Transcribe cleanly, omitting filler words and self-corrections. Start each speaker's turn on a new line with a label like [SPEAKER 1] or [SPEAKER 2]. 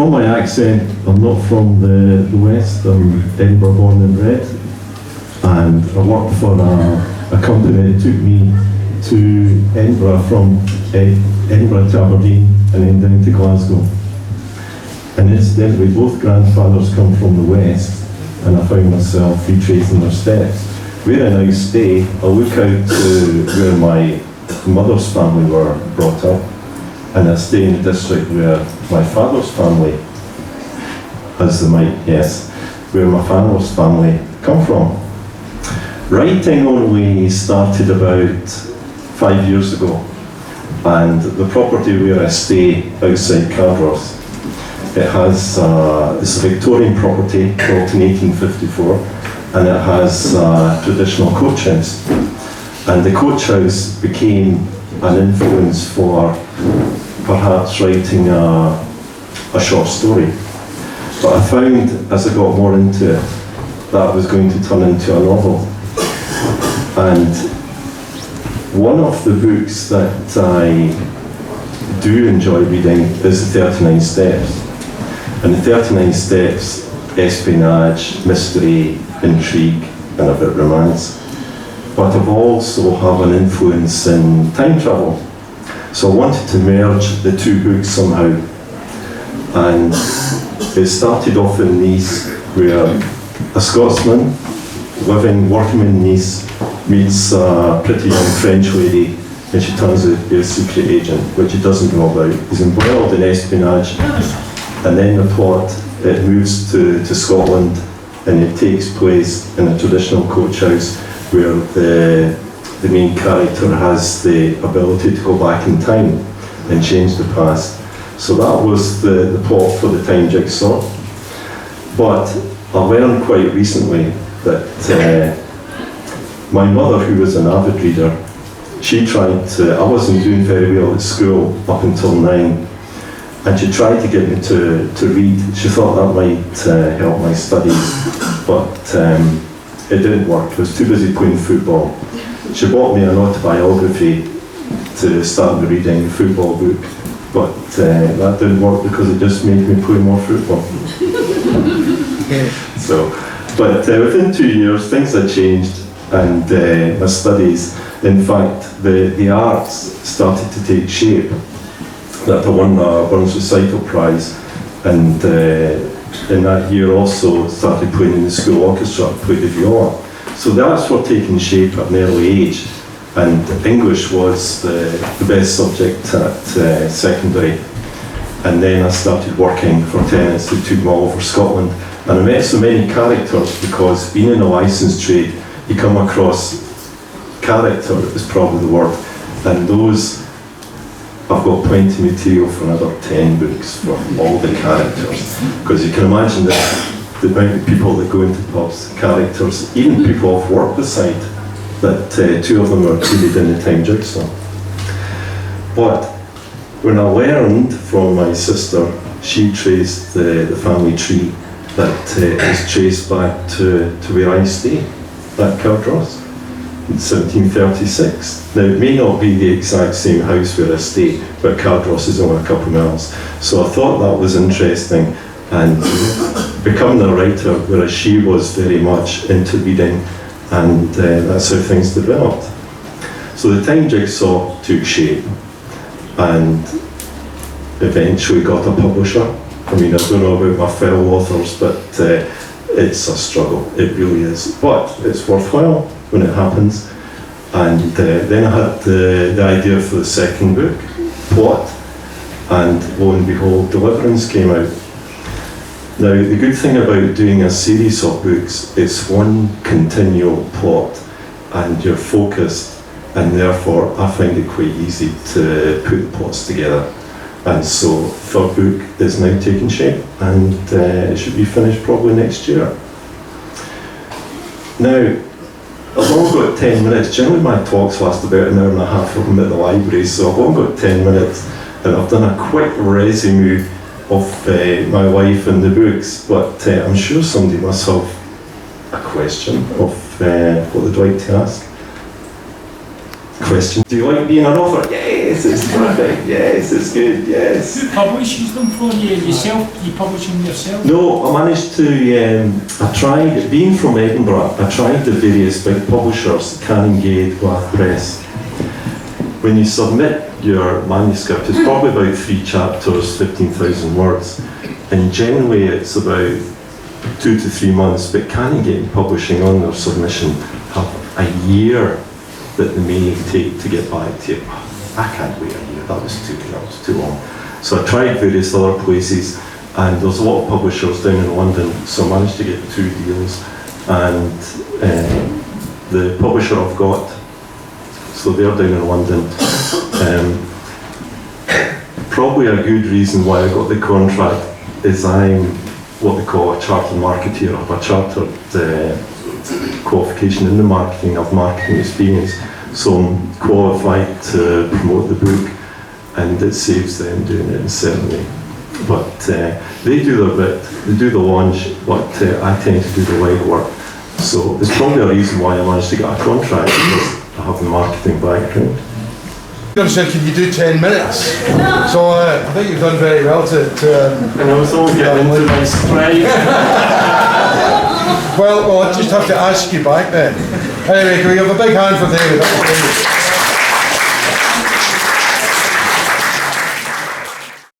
[SPEAKER 1] On my accent, I'm not from the West, I'm Edinburgh born and bred, and I worked for a company that took me to Edinburgh from Edinburgh to Aberdeen and then down to Glasgow. And incidentally, both grandfathers come from the West, and I found myself retracing their steps. Where I now stay, I look out to where my mother's family were brought up, and I stay in the district where my father's family, as the might guess, where my father's family come from. Writing only started about 5 years ago, and the property where I stay outside Cardross, it has, it's a Victorian property built in 1854, and it has a traditional coach house. And the coach house became an influence for perhaps writing a short story. But I found as I got more into it, that was going to turn into a novel. And one of the books that I do enjoy reading is The 39 Steps. And The 39 Steps, espionage, mystery, intrigue, and a bit of romance. But I've also have an influence in time travel. So I wanted to merge the two books somehow. And it started off in Nice, where a Scotsman working in Nice meets a pretty young French lady, and she turns out to be a secret agent, which he doesn't know about. He's embroiled in espionage, and then the plot, it moves to Scotland, and it takes place in a traditional coach house where the main character has the ability to go back in time and change the past. So that was the plot for the Time Jigsaw. But I learned quite recently that my mother, who was an avid reader, she tried to, I wasn't doing very well at school up until 9, and she tried to get me to read. She thought that might help my studies, but it didn't work. I was too busy playing football. She bought me an autobiography to start me reading, a football book, but that didn't work because it just made me play more football. But within 2 years, things had changed, and my studies, in fact, the arts started to take shape. That I won a Burns Recital Prize, and in that year also started playing in the school orchestra, played the viola. So the arts were taking shape at an early age, and English was the best subject at secondary. And then I started working for tenants who took me all over Scotland, and I met so many characters, because being in a licensed trade, you come across character is probably the word, and those, I've got plenty of material for another 10 books for all the characters, because you can imagine the amount of people that go into pubs, characters, even people I've worked beside, that 2 of them are included in the Time Jigsaw. But when I learned from my sister, she traced the family tree that is traced back to where I stay, at Cardross, in 1736. Now, it may not be the exact same house where I stay, but Cardross is only a couple of miles. So I thought that was interesting, and becoming a writer, whereas she was very much into reading, and that's how things developed. So the Time Jigsaw took shape, and eventually got a publisher. I mean, I don't know about my fellow authors, but it's a struggle, it really is. But it's worthwhile when it happens. And then I had the idea for the second book, plot, and lo and behold, Deliverance came out. Now, the good thing about doing a series of books, it's one continual plot, and you're focused, and therefore I find it quite easy to put the plots together. And so, third book is now taking shape, and it should be finished probably next year. Now, I've only got 10 minutes. Generally my talks last about an hour and a half of them at the library, so I've only got 10 minutes, and I've done a quick resume of my life and the books, but I'm sure somebody must have a question of what they'd like to ask. Question: do you like being an author? Yay! yes, it's perfect, yes, it's good, yes.
[SPEAKER 2] Who publishes them for you? Yourself? You publish them yourself?
[SPEAKER 1] No, I managed to, I tried, being from Edinburgh, I tried the various big publishers, Canongate, Bath Press. When you submit your manuscript, it's probably about 3 chapters, 15,000 words, and generally it's about 2 to 3 months, but Canongate Publishing on their submission have a year that they may take to get back to you. I can't wait a year, that was too long. So I tried various other places, and there's a lot of publishers down in London, so I managed to get 2 deals, and the publisher I've got, so they're down in London. Probably a good reason why I got the contract is I'm what they call a chartered marketeer. I have a chartered qualification in the marketing, of marketing experience, so I'm qualified to promote the book, and it saves them doing it certainly. But they do their bit, they do the launch, but I tend to do the legwork. So it's probably a reason why I managed to get a contract, because I have the marketing background.
[SPEAKER 3] I said, can you do 10 minutes? So I think you've done very well to
[SPEAKER 1] and I was always getting into my stride.
[SPEAKER 3] well, I just have to ask you back then. Anyway, can we have a big hand for David?